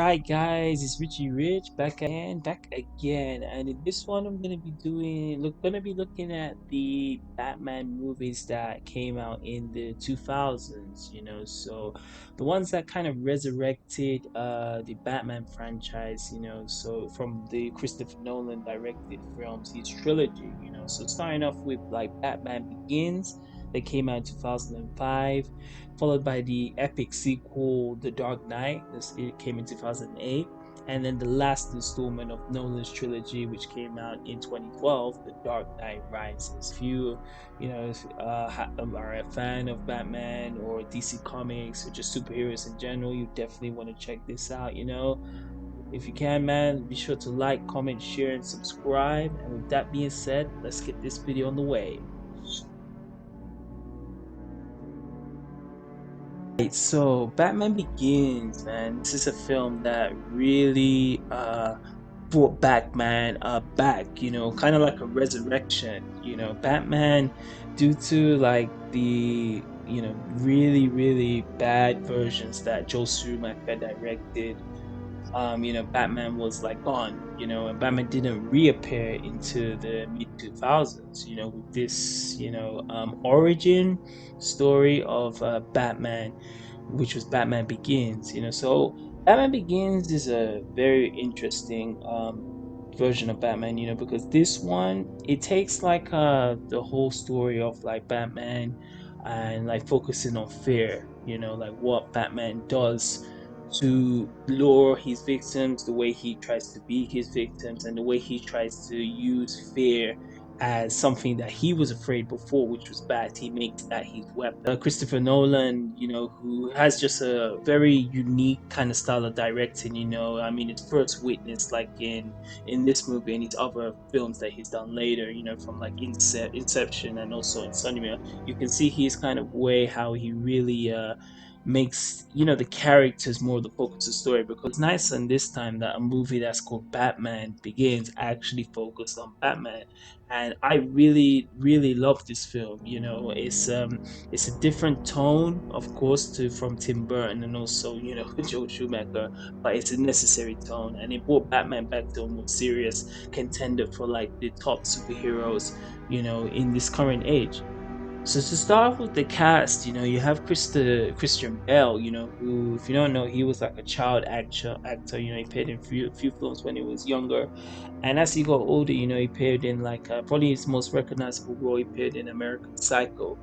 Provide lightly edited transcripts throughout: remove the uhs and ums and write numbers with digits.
Alright guys, it's Richie Rich back again, and in this one I'm gonna be looking at the Batman movies that came out in the 2000s, so the ones that kind of resurrected the Batman franchise, so from the Christopher Nolan directed films, his trilogy, so starting off with like Batman Begins that came out in 2005, followed by the epic sequel, The Dark Knight. It came in 2008. And then the last installment of Nolan's trilogy, which came out in 2012, The Dark Knight Rises. If you, are a fan of Batman or DC Comics or just superheroes in general, you definitely want to check this out. If you can, man, be sure to like, comment, share, and subscribe. And with that being said, let's get this video on the way. Right, so Batman Begins, man. This is a film that really brought back, kind of like a resurrection. Batman, due to like the really bad versions that Joe Schumacher directed, Batman was like gone, and Batman didn't reappear into the mid 2000s, with this, origin story of Batman, which was Batman Begins, so Batman Begins is a very interesting version of Batman, because this one it takes like the whole story of like Batman and like focusing on fear, like what Batman does to lure his victims, the way he tries to beat his victims, and the way he tries to use fear as something that he was afraid before, which was bad. He makes that his weapon. Christopher Nolan, who has just a very unique kind of style of directing. I mean, it's first witnessed like in this movie and his other films that he's done later. From like Inception and also Insomnia. You can see his kind of way how he really makes the characters more the focus of the story, because it's nice and this time that a movie that's called Batman Begins actually focused on Batman. And I really love this film. It's a different tone, of course, to from Tim Burton and also Joe Schumacher, but it's a necessary tone, and it brought Batman back to a more serious contender for like the top superheroes in this current age. So to start off with the cast, you have Christian Bale, who, if you don't know, he was like a child actor. He appeared in few films when he was younger, and as he got older, he appeared in like probably his most recognizable role. He appeared in American Psycho,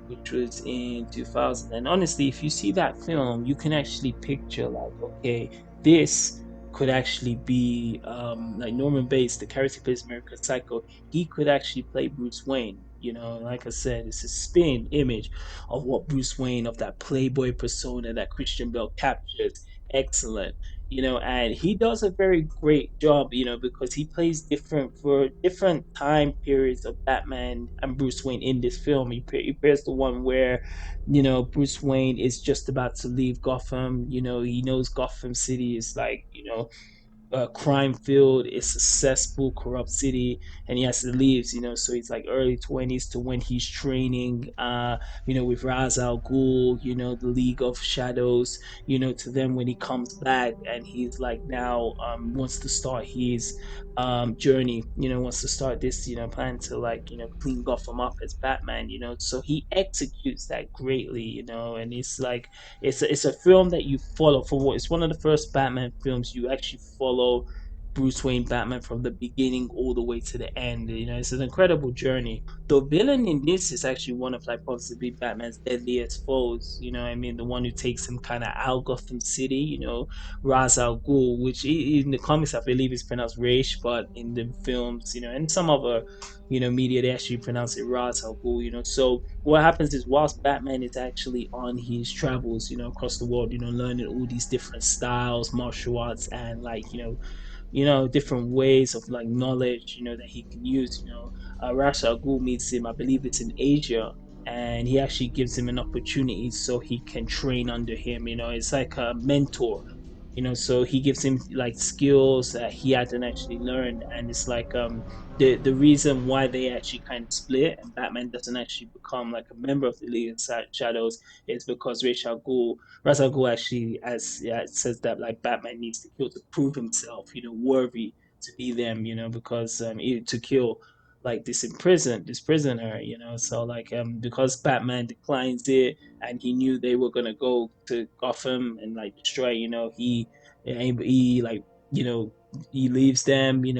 which was in 2000. And honestly, if you see that film, you can actually picture like, okay, this could actually be like Norman Bates, the character who plays American Psycho. He could actually play Bruce Wayne. Like I said, it's a spin image of what Bruce Wayne, of that playboy persona that Christian Bale captures. Excellent. And he does a very great job, because he plays different for different time periods of Batman and Bruce Wayne in this film. He plays the one where, Bruce Wayne is just about to leave Gotham. He knows Gotham City is like, crime filled, it's a cesspool, corrupt city, and he has to leave. So he's like early 20s to when he's training, with Ra's al Ghul, the League of Shadows, to then when he comes back and he's like now wants to start his journey, wants to start this, plan to like, clean Gotham up as Batman, so he executes that greatly, and it's like it's a film that you follow for what it's one of the first Batman films you actually follow Bruce Wayne Batman from the beginning all the way to the end. It's an incredible journey. The villain in this is actually one of like possibly Batman's deadliest foes. I mean, the one who takes him kind of out Gotham City. Ra's al Ghul, which in the comics I believe is pronounced Raish, but in the films, and some other media, they actually pronounce it Ra's al Ghul. So what happens is whilst Batman is actually on his travels, across the world, learning all these different styles, martial arts, and like different ways of like knowledge, that he can use. Ra's al Ghul meets him, I believe it's in Asia, and he actually gives him an opportunity so he can train under him. It's like a mentor. So he gives him like skills that he hadn't actually learned, and it's like the reason why they actually kind of split and Batman doesn't actually become like a member of the League of Shadows is because Ra's al Ghul actually as yeah, says that like Batman needs to kill to prove himself, worthy to be them, because to kill like this prisoner, so like because Batman declines it and he knew they were gonna go to Gotham and like destroy, he like you know he leaves them, he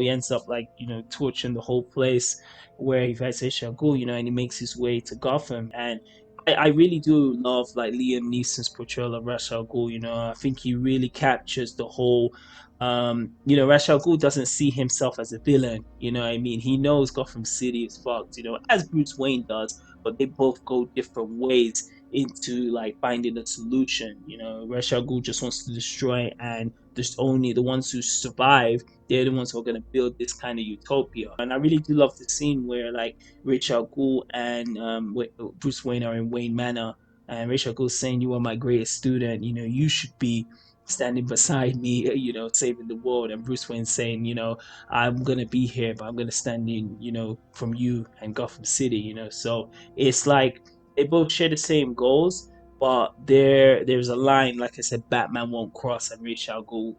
ends up like torching the whole place where he fights Ishal Ghul, and he makes his way to Gotham. And I really do love like Liam Neeson's portrayal of Ra's al Ghul. I think he really captures the whole. Ra's al Ghul doesn't see himself as a villain. What I mean, he knows Gotham City is fucked. As Bruce Wayne does, but they both go different ways into like finding a solution. Ra's al Ghul just wants to destroy, and just only the ones who survive, they're the ones who are going to build this kind of utopia. And I really do love the scene where like Rachel Ghul and Bruce Wayne are in Wayne Manor, and Rachel Ghul saying, "You are my greatest student. You should be standing beside me, saving the world." And Bruce Wayne saying, "I'm gonna be here, but I'm gonna stand in, from you and Gotham City." So it's like they both share the same goals, but there's a line, like I said, Batman won't cross and Ra's al Ghul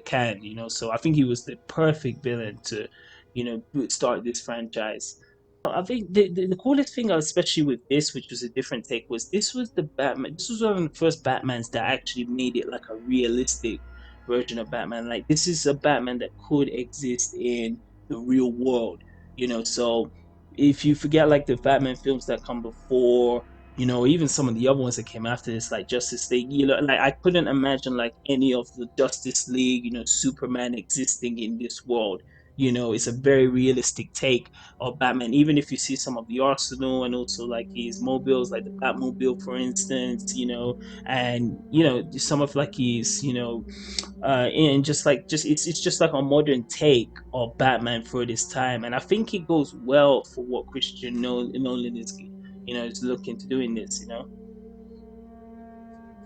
can. So I think he was the perfect villain to, start this franchise. I think the coolest thing, especially with this, which was a different take, was this was the Batman. This was one of the first Batmans that actually made it like a realistic version of Batman. Like this is a Batman that could exist in the real world. So if you forget like the Batman films that come before, even some of the other ones that came after this, like Justice League, like I couldn't imagine like any of the Justice League, Superman existing in this world. It's a very realistic take of Batman. Even if you see some of the arsenal and also like his mobiles, like the Batmobile, for instance, and some of like his, and just it's just like a modern take of Batman for this time, and I think it goes well for what Christian Nolan is looking to do in this.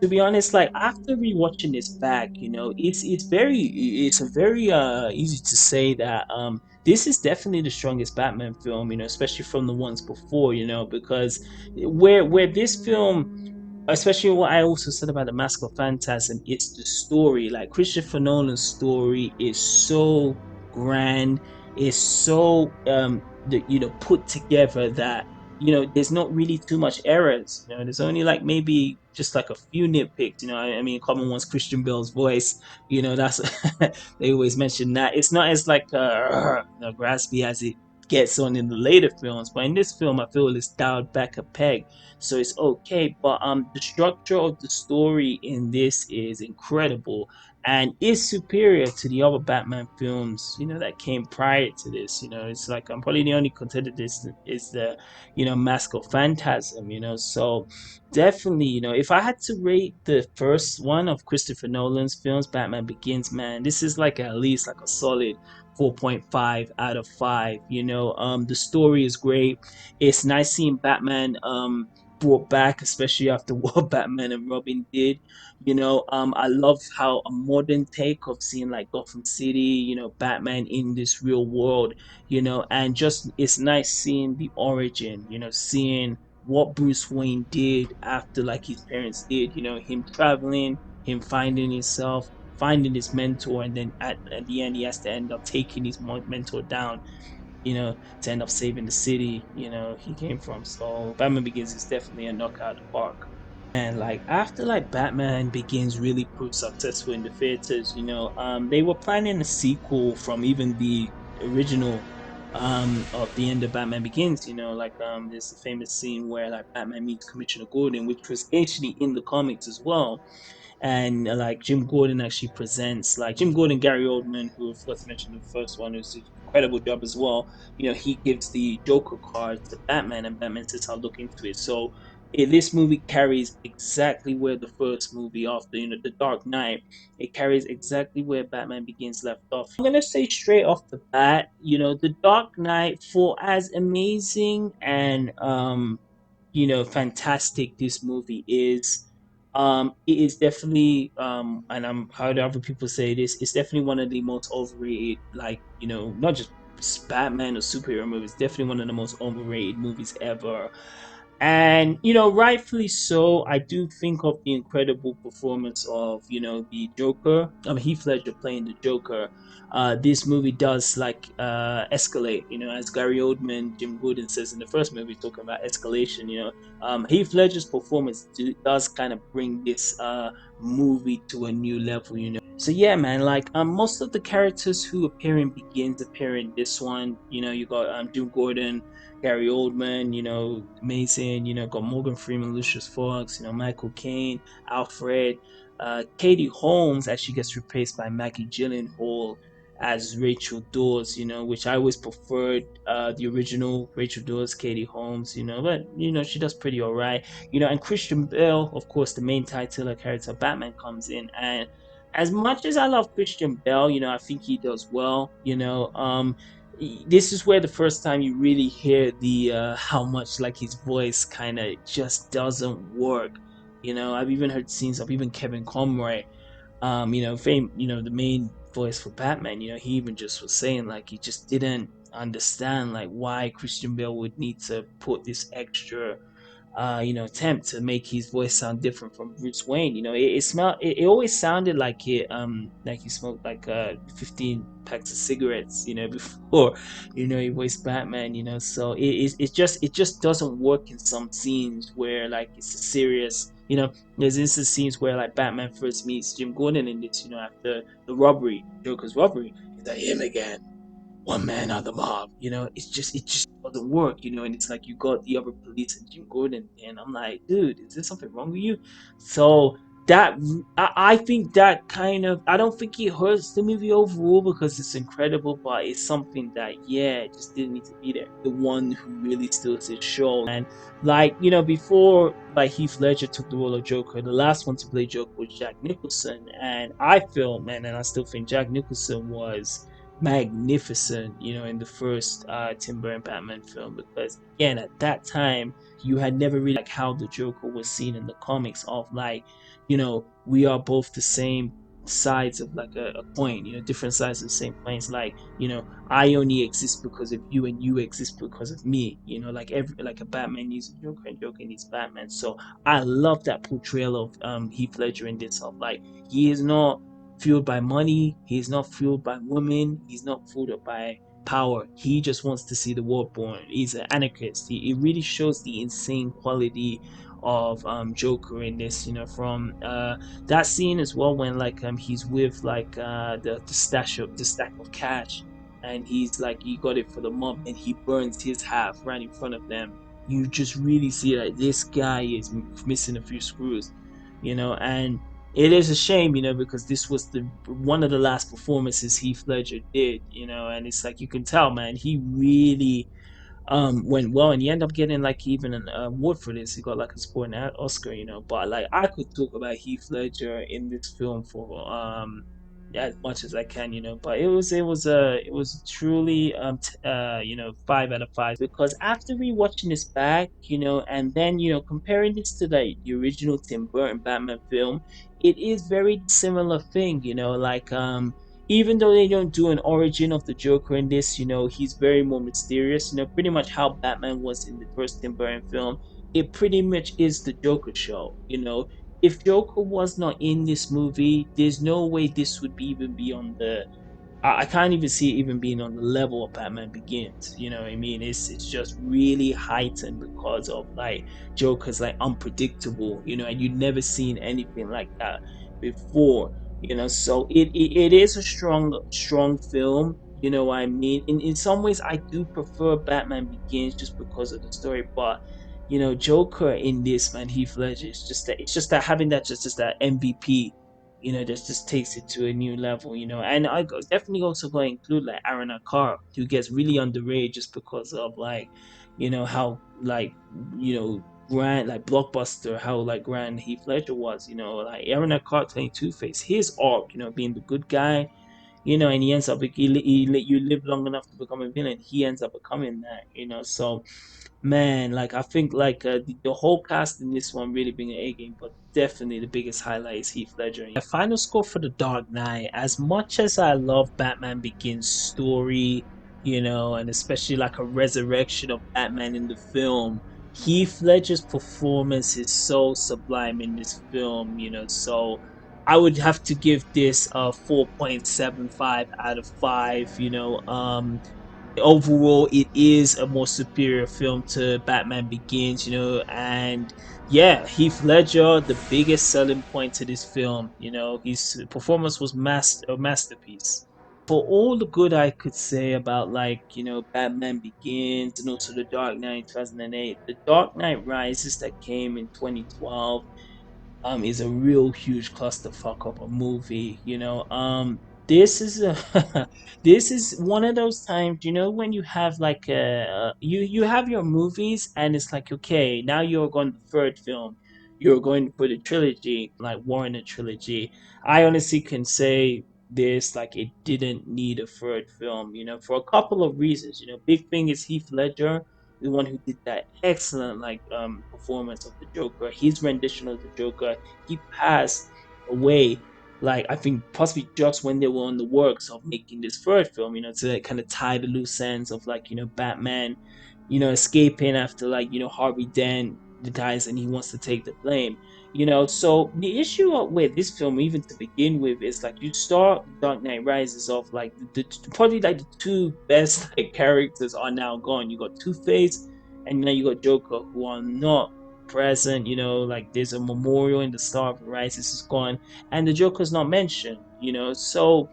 To be honest, like after rewatching this back, it's a very easy to say that this is definitely the strongest Batman film, especially from the ones before, because where this film, especially what I also said about the Mask of Phantasm, it's the story. Like Christopher Nolan's story is so grand, is so put together that there's not really too much errors. There's only like maybe just like a few nitpicks. I mean, common one's Christian Bale's voice. That's they always mention that it's not as like graspy as it gets on in the later films, but in this film, I feel it's dialed back a peg, so it's okay. But the structure of the story in this is incredible and is superior to the other Batman films, that came prior to this. It's like I'm probably the only contender. This is the Mask of Phantasm. So definitely, if I had to rate the first one of Christopher Nolan's films, Batman Begins, man, this is like at least like a solid 4.5 out of 5. The story is great. It's nice seeing Batman brought back, especially after what Batman and Robin did. I love how a modern take of seeing like Gotham City, Batman in this real world, and just it's nice seeing the origin, seeing what Bruce Wayne did after like his parents did, him traveling, him finding himself, finding his mentor, and then at the end he has to end up taking his mentor down, to end up saving the city, he came from. So Batman Begins is definitely a knockout of the park. And like after like Batman Begins really proved successful in the theaters, they were planning a sequel from even the original of the end of Batman Begins, like there's a famous scene where like Batman meets Commissioner Gordon, which was actually in the comics as well. And like Jim Gordon actually presents, like Jim Gordon, Gary Oldman, who I forgot to mention in the first one, who's an incredible job as well. He gives the Joker card to Batman, and Batman says, "I'll look into it." So this movie carries exactly where the first movie after, The Dark Knight, it carries exactly where Batman Begins left off. I'm gonna say straight off the bat, The Dark Knight, for as amazing and fantastic this movie is, It is definitely and I'm heard other people say this, it's definitely one of the most overrated, like, not just Batman or superhero movies, definitely one of the most overrated movies ever. And rightfully so. I do think of the incredible performance of the Joker. Heath Ledger playing the Joker. This movie does like escalate. As Gary Oldman, Jim Gordon says in the first movie, talking about escalation. Heath Ledger's performance does kind of bring this movie to a new level. So yeah, man. Like most of the characters who appear in Begins appear in this one. You got Jim Gordon, Gary Oldman, amazing. Got Morgan Freeman, Lucius Fox, Michael Caine, Alfred. Katie Holmes actually gets replaced by Maggie Gyllenhaal as Rachel Dawes, which I always preferred the original Rachel Dawes, Katie Holmes, but she does pretty alright. And Christian Bale, of course, the main titular character Batman comes in, and as much as I love Christian Bale, I think he does well. This is where the first time you really hear the how much like his voice kind of just doesn't work. I've even heard scenes of even Kevin Conroy, the main voice for Batman. He even just was saying like he just didn't understand like why Christian Bale would need to put this extra attempt to make his voice sound different from Bruce Wayne. It always sounded like he smoked like 15 packs of cigarettes, before, he voiced Batman, so it just doesn't work in some scenes where like it's a serious, there's instance scenes where like Batman first meets Jim Gordon in this, after the robbery, Joker's robbery. He's like, him again, one man on the mob. It just doesn't work. And it's like you got the other police and Jim Gordon, and I'm like, dude, is there something wrong with you? So that I think that kind of, I don't think it hurts the movie overall because it's incredible, but it's something that, yeah, it just didn't need to be there. The one who really steals his show, and like before like Heath Ledger took the role of Joker, the last one to play Joker was Jack Nicholson, and I feel, man, and I still think Jack Nicholson was magnificent, in the first Tim Burton Batman film, because again at that time you had never really like how the Joker was seen in the comics of like, we are both the same sides of like a coin, different sides of the same coins. Like, I only exist because of you and you exist because of me. Like every like a Batman needs a Joker and Joker needs Batman. So I love that portrayal of Heath Ledger in this, of like he is not fueled by money. He's not fueled by women. He's not fueled by power. He just wants to see the world born. He's an anarchist. It really shows the insane quality of Joker in this. From that scene as well when like he's with like the stack of cash, and he's like he got it for the mob, and he burns his half right in front of them. You just really see that this guy is missing a few screws, and it is a shame, because this was the one of the last performances Heath Ledger did, and it's like you can tell, man, he really went well, and he ended up getting like even an award for this. He got like a supporting Oscar, But like I could talk about Heath Ledger in this film for as much as I can, But it was truly 5 out of 5, because after rewatching this back, and then comparing this to the original Tim Burton Batman film, it is very similar thing, like even though they don't do an origin of the Joker in this, he's very more mysterious. Pretty much how Batman was in the first Tim Burton film. It pretty much is the Joker show. If Joker was not in this movie, there's no way this would even be on the. I can't even see it even being on the level of Batman Begins. You know what I mean? It's just really heightened because of like Joker's like unpredictable, and you'd never seen anything like that before. So it is a strong film. You know what I mean? In some ways I do prefer Batman Begins just because of the story, but Joker in this, man, Heath Ledger, it's just that having that just that MVP, just takes it to a new level, and definitely also going to include like Aaron Carr, who gets really underrated just because of like, how like, grand, like blockbuster, how like grand Heath Ledger was, like Aaron Carr playing Two Face, his arc, being the good guy, and he ends up, you live long enough to become a villain, he ends up becoming that, so Man, like I think like the whole cast in this one really bring an A game, but definitely the biggest highlight is Heath Ledger. A final score for The Dark Knight. As much as I love Batman Begins story, and especially like a resurrection of Batman in the film, Heath Ledger's performance is so sublime in this film. So I would have to give this a 4.75 out of 5. Overall it is a more superior film to Batman Begins, and yeah, Heath Ledger, the biggest selling point to this film, his performance was a masterpiece. For all the good I could say about like, Batman Begins and also The Dark Knight 2008, The Dark Knight Rises that came in 2012 is a real huge clusterfuck of a movie. This is a this is one of those times, when you have like you have your movies and it's like, okay, now you're going to the third film, you're going for the trilogy, like Warner trilogy. I honestly can say this, like, it didn't need a third film, for a couple of reasons. Big thing is Heath Ledger, the one who did that excellent like performance of the Joker, his rendition of the Joker. He passed away, like I think possibly just when they were on the works of making this third film, to like, kind of tie the loose ends of like, Batman, escaping after like, Harvey Dent dies and he wants to take the blame. So the issue with this film, even to begin with, is like you start Dark Knight Rises off like probably like the two best like characters are now gone. You got Two Face and now you got Joker, who are not present. Like there's a memorial in the Star of Rises is gone, and the Joker's not mentioned. So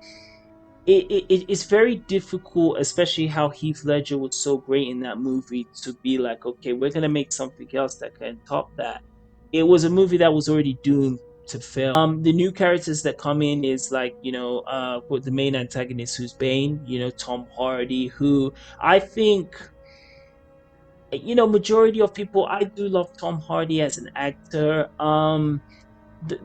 it's very difficult, especially how Heath Ledger was so great in that movie, to be like, okay, we're gonna make something else that can top that. It was a movie that was already doomed to fail. The new characters that come in is like, with the main antagonist, who's Bane, Tom Hardy, who I think, majority of people, I do love Tom Hardy as an actor.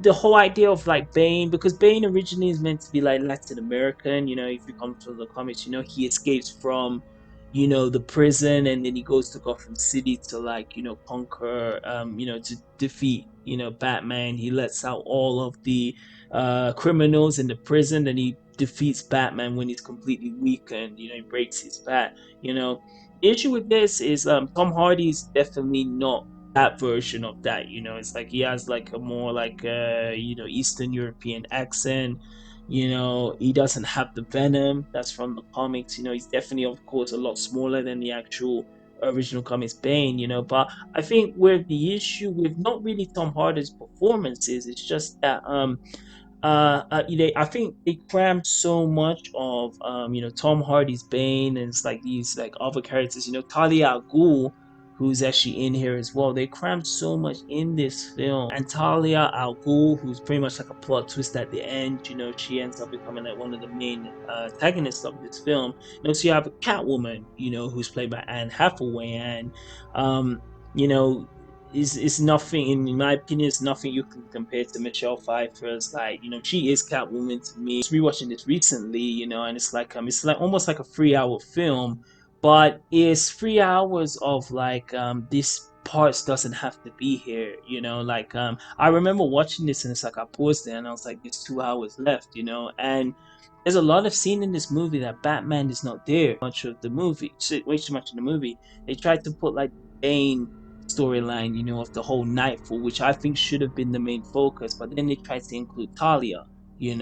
The whole idea of like Bane, because Bane originally is meant to be like Latin American, if you come to the comics, he escapes from, the prison, and then he goes to Gotham City to like, conquer, to defeat, Batman. He lets out all of the criminals in the prison, and he defeats Batman when he's completely weakened, he breaks his bat, you know. The issue with this is Tom Hardy is definitely not that version of that. It's like he has like a more like Eastern European accent. He doesn't have the venom that's from the comics. He's definitely, of course, a lot smaller than the actual original comics Bane. But I think where the issue with not really Tom Hardy's performance is, it's just that I think they crammed so much of Tom Hardy's Bane, and it's like these like other characters, Talia al Ghul, who's actually in here as well. They crammed so much in this film, and Talia al Ghul, who's pretty much like a plot twist at the end. She ends up becoming like one of the main antagonists of this film. So you have a Catwoman, who's played by Anne Hathaway, and you know is nothing, in my opinion, is nothing you can compare to Michelle Pfeiffer's. Like, she is Catwoman to me. I was rewatching this recently, and it's like almost like a 3 hour film, but it's 3 hours of like this parts doesn't have to be here, like I remember watching this and it's like I paused there and I was like, there's 2 hours left, and there's a lot of scene in this movie that Batman is not there much of the movie, way too much in the movie. They tried to put like Bane storyline, of the whole Nightfall, which I think should have been the main focus. But then they tried to include Talia,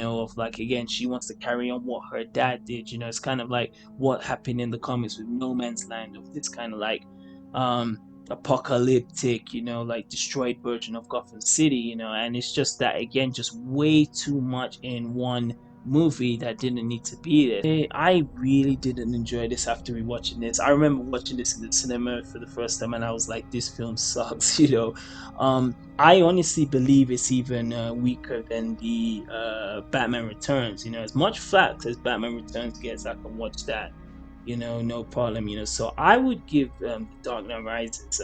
of like, again, she wants to carry on what her dad did. It's kind of like what happened in the comics with No Man's Land, of this kind of like um apocalyptic, like destroyed version of Gotham City, and it's just that, again, just way too much in one movie that didn't need to be there. I really didn't enjoy this after rewatching this. I remember watching this in the cinema for the first time and I was like, this film sucks, I honestly believe it's even weaker than the Batman Returns. As much flack as Batman Returns gets, I can watch that, no problem. So I would give The Dark Knight Rises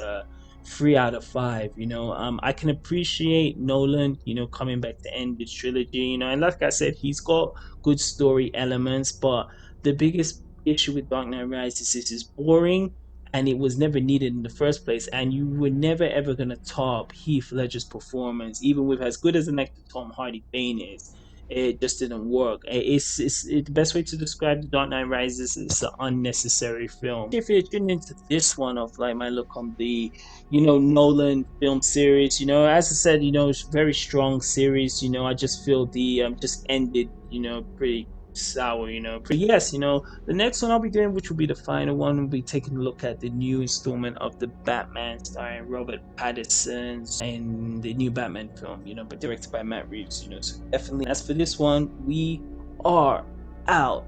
3 out of 5. I can appreciate Nolan, coming back to end this trilogy, and like I said, he's got good story elements, but the biggest issue with Dark Knight Rises is it's boring and it was never needed in the first place. And you were never ever gonna top Heath Ledger's performance, even with as good as an actor Tom Hardy Bane is. It just didn't work. The best way to describe The Dark Knight Rises is an unnecessary film. If you're tuning into this one of like my look on the Nolan film series, as I said, it's a very strong series. I just feel the just ended pretty sour. But yes, the next one I'll be doing, which will be the final one, will be taking a look at the new installment of the Batman starring Robert Pattinson and the new Batman film, but directed by Matt Reeves. So definitely, as for this one, we are out.